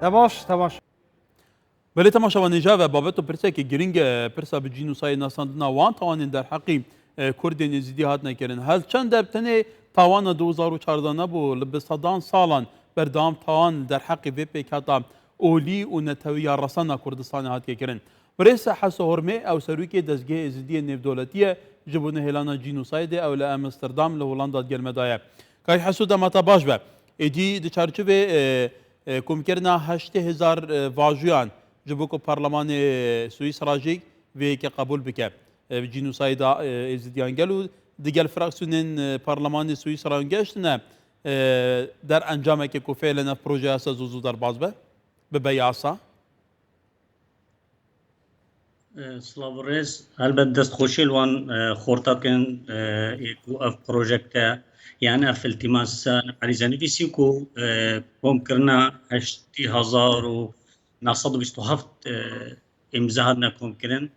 تماش بله تماشاوان جاوه بابتو پرسه که گرینگ پرسا به جینوسای ناساندنا وان توانین در حقی کردین زیدی هات نکردن هل چند دبتنه توان 2014 نبو لبستادان سالان بردام توان در حقی وی پیکاتا اولی و نتوی رسانا کردستان هات کردن برسه حسو هرمه او سرویک دزگه زیدی نف دولتیه جبونه هلانا جینوساید او لامستردام لهولندا گرمدایه که حسو دمتا باش به ایدی دچارچوه کمکرنا 8000 واژویان جبوكو برلمان سويس راجيك في قبول بك جينوسايد ازديان قالوا ديال فراكسيونين برلمان سويس رانجاشنا در انجام كو فعلا بروجي اسا زوزو در بازبه ببياسا سلاوريز هل بدست خوشي الوان خورتاكن يكو اف بروجكت يعني اف التماس عريزاني في سيكو ممكننا 8000 نصد بيستوهفت امزهادنا كومكرن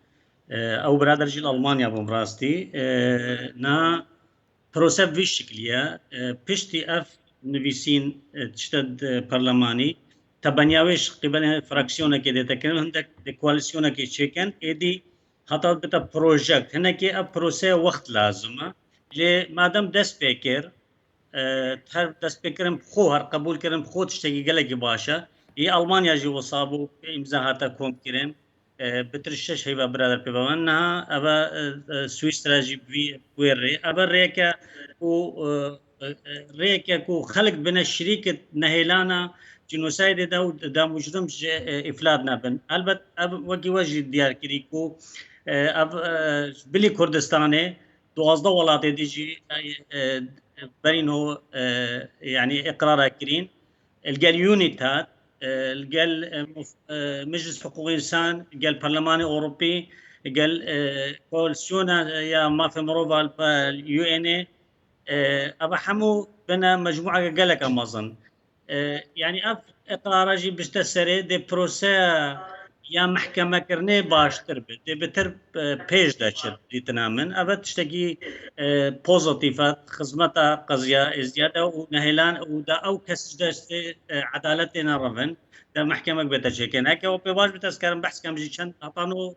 او برادر جيل المانيا بمراستي نا بروسيف في شكلية بيشتي اف نفيسين تشتد برلماني تبنياوش قبل فراكسيونا كده تكلم هندك كواليسيونا كي تشيكن ايدي حتى بتا بروجكت هنا كي اب بروسي وقت لازمه لي مادام دس بيكر تهر دس بيكرم خو هر قبول كرم خو تشتكي قلقي باشا هي ألمانيا جي وصابو إمزاهاتا كوم كرين بترشش هيبا برادر بيبا انها ابا سويسرا جي بويري ابا ريكا كو خلق بين الشريك نهيلانا جنوسايد دا مجرم افلادنا بن البت اب وكي وجه ديار كريكو بلي كردستاني دوازده ولات ديجي برينو يعني اقرار كرين الجال يونيتات قال مجلس حقوق الانسان قال البرلمان الاوروبي قال كواليسيونا يا ما في مروفا اليو ان اي ابا حمو بنا مجموعه قالك امازون يعني اف اقرار جي بستسري دي بروسا يا محكمة كرني باش تربت دي بتر بيج داشت ديتنامن ابا تشتكي بوزيتيفات خدمتها قضية زيادة ونهلان ودا او كسج داشت عدالتنا رفن دا محكمة بتشكين هكا وبيباش بتذكرن بحث كم جي شن هطانو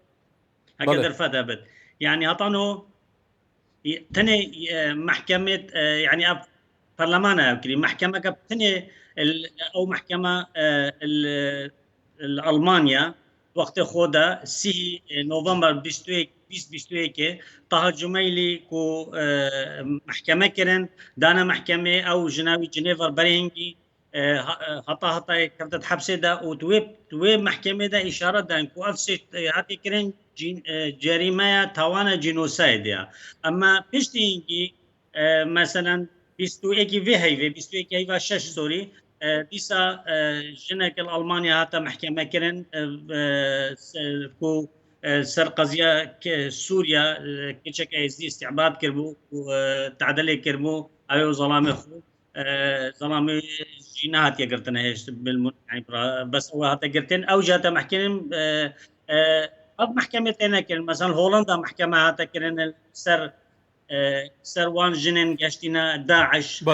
هكذا رفض ابد يعني هطانو تني محكمة يعني اب برلمان كري محكمة كبتني او محكمة الألمانيا وقت خودا 6 نوفمبر 2021 طه جميلي كو محكمة كرن دانا محكمة او جناوي جنيفر برينجي هطا كردت حبسه دا وتوي محكمة دا اشارة دا كو افسي هاتي كرن جريمة توانا جينوسايد اما بيشتينجي مثلا 21 في هيفي 21 هيفا 6 سوري ديسا جنك الألمانيا هاتا محكمة كرن كو سر قضية سوريا كيشك ايزدي استعباد كربو وتعدلي كربو ايو ظلامي خو ظلامي جينات يقرتنا هيش يعني بس هو هاتا قرتين او جاتا محكمة اب محكمة تينا كرن مثلا هولندا محكمة هاتا كرن سر وان جنن قاشتنا داعش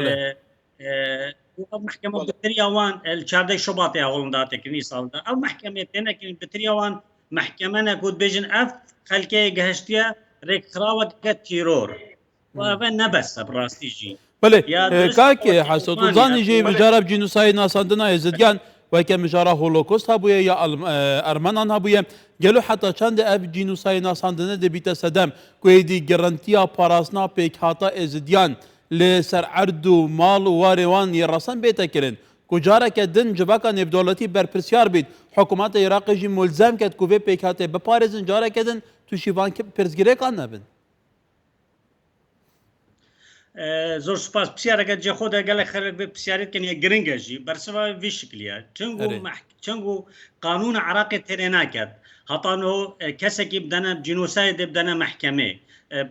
محكمة بتريوان الشاردي شباطي هولندا تكني صالدا او محكمة تنا كن بتريوان محكمة نكود بيجن اف خلكي جهشتيا ريك خراوة كتيرور وابن نبس براستيجي بله كاك حسوت وزاني جي مجرب جينوسايد ناساندنا يزديان وكان مجرى هولوكوست هبويا يا ارمنان هبويا قالوا حتى چند اف جينوسايد ناساندنا دي بيتا سدام كويدي جرانتيا باراسنا بيك هاتا ازديان لسر عردو مال واریوان یرسان بیت کرن کجاره که دن جبکا نف دولتی بر پرسیار بید حکومت عراق جی ملزم کد کوه پیکاته بپارزن جاره کدن تو شیوان که پرسگیره کان نبن زور سپاس بسیاره که جه خوده گله خرق به بسیارت کنی گرنگه جی برسوا وی شکلیه چنگو قانون عراق ترينا كد هطانو كسكي بدنا جنوسايد بدنا محكمة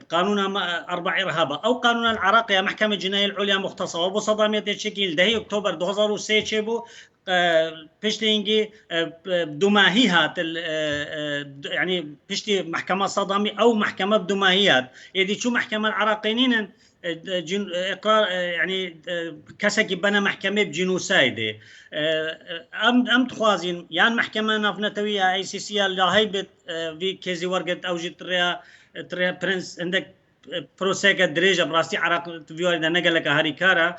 قانون 4 إرهابة أو قانون العراق يا محكمة الجناية العليا مختصة وبصدامية الشكل دهي أكتوبر 2003 شبو بشتينجي بدماهيات يعني بشتي محكمة صدامي أو محكمة بدماهيات يدي شو محكمة العراقيين إقرار يعني كسكي بنا محكمة بجنوسايد أم تخوازين يعني محكمة نافنتوية أي سي سي لا هيبت في كيزي ورقت أو جت تريا برنس عندك بروسيكا دريجة براستي عراق فيوري دا نقل لك هاري كارا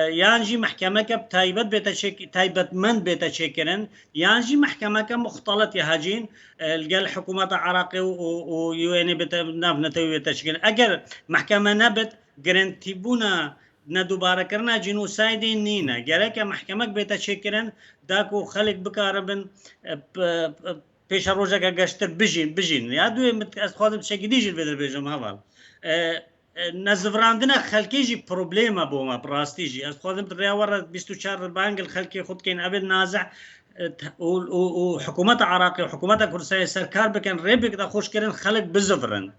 يانجي محكمة بتايبت بيتا تايبت من بيتا شكرن يانجي محكمة مختلط يهاجين القال الحكومة العراقي ويو ان بيتا نافنتوية بيتا شكرن أجر محكمة نبت جرنتيبونا ندوباره کرنا جنوسايدين نينا جريك محكمة بيتا شكرن داكو خلق بكاربن پیش روزه که گشتر بجین یا دوی از خودم شکی دیجل بدر بجم هوال نزفراندنا خلقی جی پروبلیمه بوما براستی جی از خودم ریاور 24 بانگل خلقی خود کین ابل نازع وحكومة عراقي وحكومة كردستان سركار بكن ريبك دا خوش كرن خلق بزفرن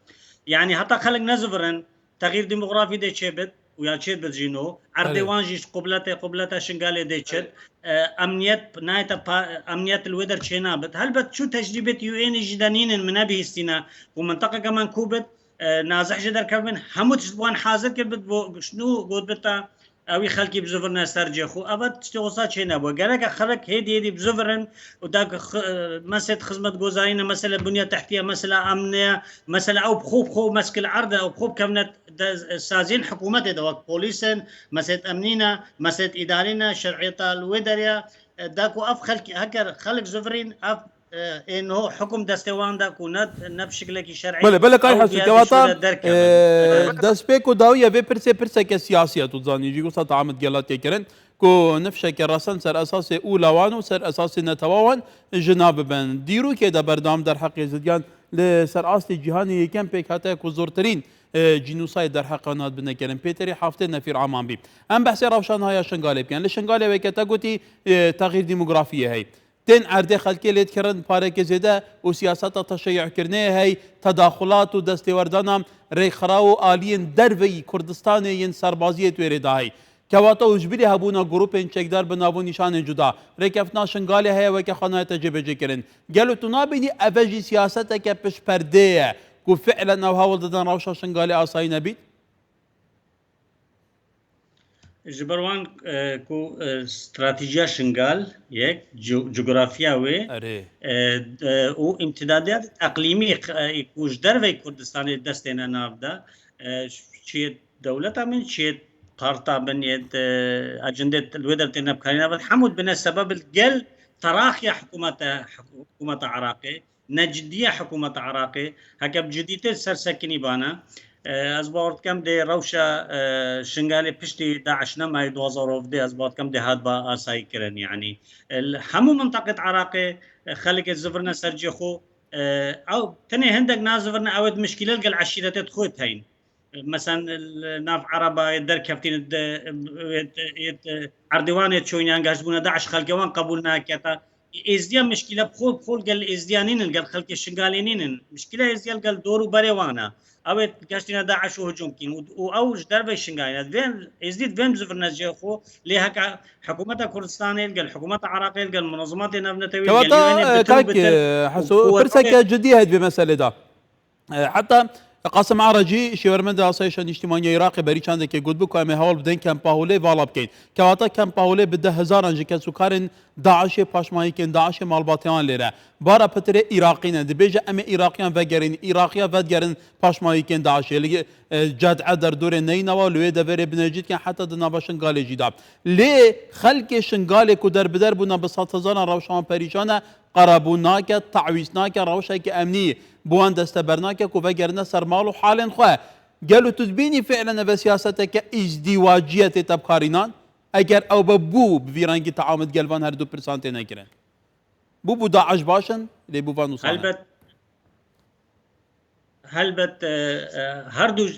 يعني حتى خلق نزفرن تغيير ديموغرافي دي تشبت ويا تشبت بجينو اردوان جيش قبلته شنغالي دي تشت امنيت نايتا امنيت الودر تشينابت هل بت شو تجربه يو ان جدانين من ابي استنا ومنطقه كمان كوبت نازح جدر كمان هموت وان حاضر كبت شنو قلت بتا اوي خلقي بزفرنا سرجي خو ابد تشتغوصا تشينا بو قالك خلق هيدي بزفرن وداك مسألة خدمة جوزارينا مسألة بنية تحتية مسألة أمنية مسألة أو بخوب مسك عرض أو بخوب كمنت سازين حكومة دوك بوليسن مسألة أمنينا مسألة إدارينا شرعية الودريا داكو أف خلق هكر خلق زفرين أف انه حكم دستوان دا كونت نبشكل شرعي بله کای حسو کواتا دست به کو داویه به پرسه که سیاسیت و زانی جی گوسا تعامد گلات کرن کو نفشه که راسن سر اساس اولوان و سر اساس نتواوان جناب بن دیرو که دا بردام در حق زدیان لسر اصل جهانی یکم پیک حتی کو زورترین جنوساید در حقانات بنا کرن پیتری حافته نفیر عمان بی ام بحث روشان های شنگاله بیان لشنگاله وکتا گوتی تغییر ديموغرافیه هی تن عرض خلقی لید کردن پاره که زده و سیاست تشیع کرنه هی تداخلات و دستوردان ریخراو آلین دروی کردستان ین سربازیت ویرده هی کواتا وجبری هبونا گروپ این چکدار بنابو نشان جدا ریکفنا شنگاله هی و که خانه تجربه کرن گلو تو نابینی اوجی سیاست که پش پرده کو فعلا او هاول دادن روشا شنگاله آسایی نبید جبروان کو استراتيجية شنغال يك جغرافيا وي او امتدادات اقليمي كوش درفي كردستان دستنا نافدا شي دولة من شي قارتا بنيت اجندة الودر تنب كارينا حمود بنا سبب الجل تراخي حكومة عراقي نجدية حكومة عراقي هكا بجديته سرسكني بانا از باورد کم ده روشا شنگالی پشتی داعش نمای 2017 از باورد کم ده هاد با آسایی کرن يعني همو منطقة عراقي خلق الزفرنا سرجي خو او تاني هندق نازفرنا اود مشكلة لقى العشيرات خوت هين مثلا ناف عربة يدر كفتين عردوان يتشوين ينقاسبونا داعش خلقوان قبولنا كتا ازديان مشكلة بخول قال ازديانين قال خلق الشنغالينين مشكلة ازديان قال دورو بريوانا اوت كاشتينا داعش وهجوم كين واوج دربي شنغاينا فين ازديد فين بزفرنا جيخو ليه هكا حكومة كردستان قال حكومة عراق قال منظمات نبنتوي كواتا كاك حسو برسك جدية بمسألة دا حتى قاسم عرجی شورمند آسایش اجتماعی عراقی بری چنده که گود بکو همه حال بدن کم پاهوله والا بکن کواتا کم پاهوله بده هزاران جکت سکارن داعش پاشمایی کن داعش مالباتیان لیره بارا پتر عراقی نه بیجه ام عراقیان وگرین عراقیا وگرین پاشمایی کن داعش لی جدع در دور نینوا لوی دور بنجید کن حتی دنبا شنگال جدا لی خلق شنگال کو در بدر بونا بسات هزاران روشان پریشانه قرابونا که تعویضنا که روشه که امنی بوان دستبرنا که کو وگرنه سرمال و حال خواه قالوا تدبيني فعلا بسياستك ازدواجية تبكارينان اگر او ببو بفيرانجي تعامد قلبان هر 2% نكرن بو داعش باشن لي بو فانو صانع هلبت هردو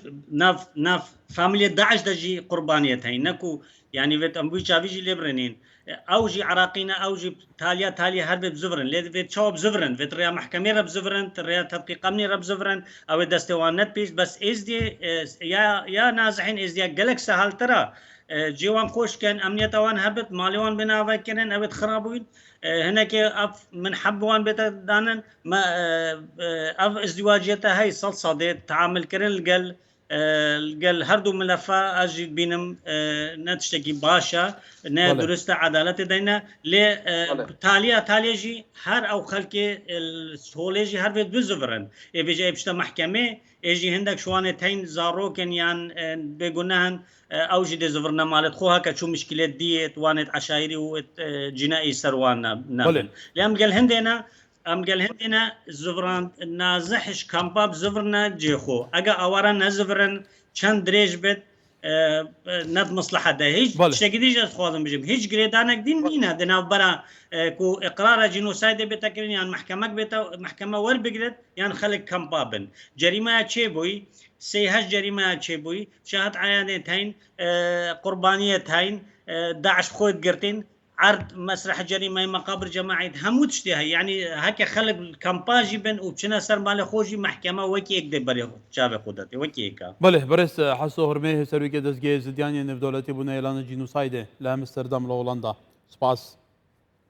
ناف فاميليا داعش دجي قربانيت هي نكو يعني فيت امبو شافيجي ليبرنين اوجي عراقينا اوجي تاليا هرب بزفرن لي فيت شوب زفرن فيت ريا محكمه رب زفرن ريا تدقيق امني رب زفرن او دستوانات بيس بس از دي يا نازحين از دي جالك سهل ترى جوان خوش كان امنيت وان هبت ماليوان بنا كان هبت خرابوين هناك اف من حبوان بيت دانن ما اف ازدواجيتها هي صديت تعامل كرن القل هردو ملفا اجي بينم نتشتكي باشا نا بله درسته عدالت دينا ل بله تاليا جي هر او خلقي السوليجي هر بيت بزفرن بيجي بشتا محكمه يجي هندك شوانه تين زاروكن يان بيقولناهن اوجي دي زفرنا مالت خوها كتشو مشكلات ديت وانت عشايري وجنائي سروان بله نابن لام قال هندنا ام قال هندنا زفران نازحش كامباب زفرنا جيخو اجا اورا نزفرن چند دريج بت ند مصلحه ده هیچ بله شگیدیش از خوازم بجیم هیچ گریدانک دین نینه دنا برا کو اقرار جنوسايد بتكرين يعني محكمه بتا محكمه ور بقدر يعني خلق كمبابن جريمه چه بوي سيهاش جريمه چه بوي شاهد عيانه هين قربانيه هين داعش خود قرتين عرض مسرح جريمه مقابر جماعي هموت اشتهي يعني هكا خلق كامباجي بن وبشنا سر مال خوجي محكمه وكي يقدر بري شاب قدرتي وكي هيك بله برس حسو هرمه سروي که دزگه زدیانی نفدولتی بونه اعلان جینوسایده لامستردام لهولندا سپاس